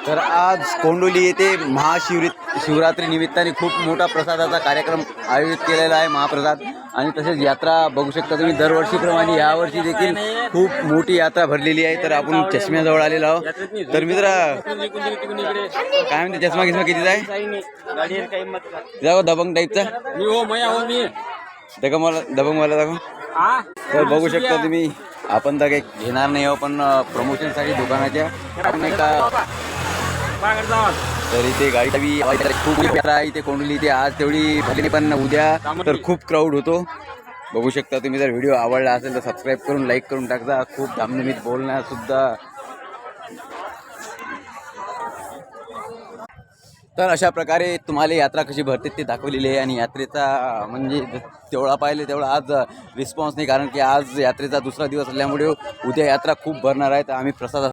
तर आज कोंडोली येथे शिवरात्री निमित्ताने खूप मोठा प्रसादाचा कार्यक्रम आयोजित केलेला आहे, महाप्रसाद. आणि तसेच यात्रा बघू शकता तुम्ही दरवर्षीप्रमाणे यावर्षी देखील खूप मोठी यात्रा भरलेली आहे. तर आपण चष्म्याजवळ आलेलो आहोत. तर मित्र काय म्हणते, चष्मा किस्मा कितीचा आहे? जाऊ दबंग टाईपचा दाखव मला, दबंग मला दाखव. तर बघू शकता तुम्ही, आपण तर काही घेणार नाही आहोत, पण प्रमोशनसाठी दुकानाच्या आपण एका. तर इथे गाडी खूप यात्रा आहे इथे कोंडली. इथे आज तेवढी भरली, पण उद्या तर खूप क्राऊड होतो. बघू शकता तुम्ही. जर व्हिडिओ आवडला असेल तर सबस्क्राईब करून लाईक करून टाकजा. खूप धामधमीत बोलण्यासुद्धा. तर अशा प्रकारे तुम्हाला यात्रा कशी भरते ते दाखवलेली आहे. आणि यात्रेचा म्हणजे तेवढा पाहिले तेवढा आज रिस्पॉन्स नाही, कारण की आज यात्रेचा दुसरा दिवस असल्यामुळे उद्या यात्रा खूप भरणार आहे. तर आम्ही प्रसाद